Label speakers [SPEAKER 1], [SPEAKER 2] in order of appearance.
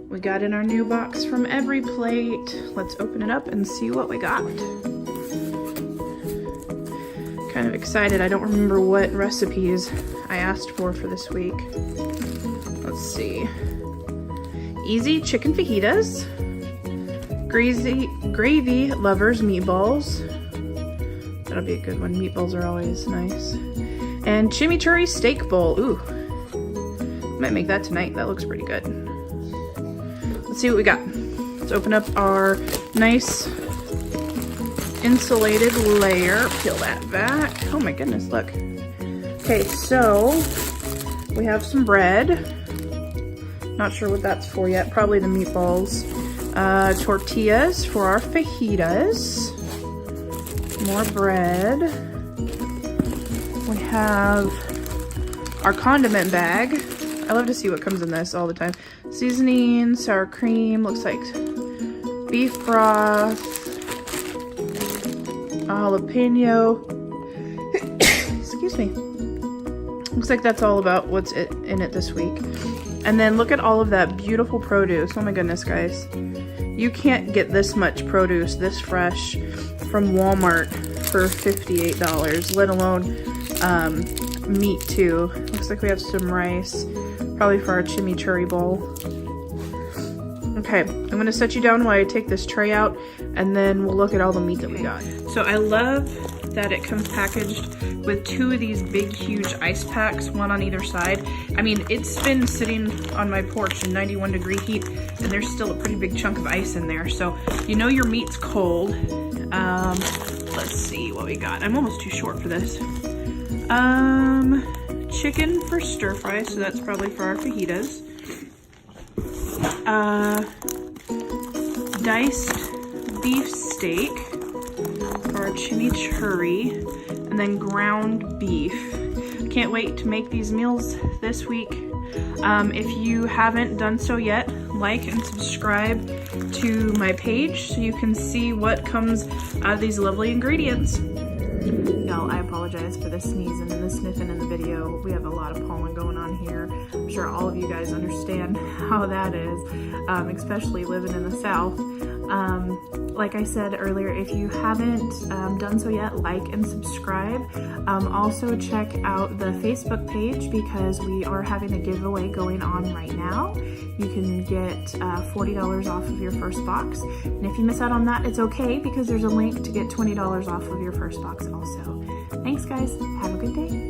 [SPEAKER 1] We got in our new box from EveryPlate. Let's open it up and see what we got. Kind of excited. I don't remember what recipes I asked for this week. Let's see. Easy chicken fajitas. Gravy lovers meatballs. That'll be a good one. Meatballs are always nice. And chimichurri steak bowl. Ooh. Might make that tonight. That looks pretty good. Let's see what we got. Let's open up our nice insulated layer. Peel that back. Oh my goodness, look. Okay, so we have some bread. Not sure what that's for yet. Probably the meatballs. Tortillas for our fajitas. More bread. We have our condiment bag. I love to see what comes in this all the time. Seasoning, sour cream, looks like beef broth, jalapeno. Excuse me. Looks like that's all about what's in it this week. And then look at all of that beautiful produce. Oh my goodness, guys. You can't get this much produce this fresh from Walmart for $58, let alone meat too. Looks like we have some rice, probably for our chimichurri bowl. Okay, I'm gonna set you down while I take this tray out, and then we'll look at all the meat that we got. So I love that it comes packaged with 2 of these big, huge ice packs, one on either side. I mean, it's been sitting on my porch in 91-degree heat, and there's still a pretty big chunk of ice in there. So you know your meat's cold. Let's see what we got. I'm almost too short for this. Chicken for stir fry, so that's probably for our fajitas. Diced beef steak for our chimichurri, and then ground beef. Can't wait to make these meals this week. If you haven't done so yet, like and subscribe to my page so you can see what comes out of these lovely ingredients. Y'all, I apologize for the sneezing and the sniffing in the video. We have a lot of pollen going on here. I'm sure all of you guys understand how that is, especially living in the South. Like I said earlier, if you haven't done so yet, like and subscribe. Also check out the Facebook page because we are having a giveaway going on right now. You can get $40 off of your first box. And if you miss out on that, it's okay because there's a link to get $20 off of your first box also. Thanks guys, have a good day.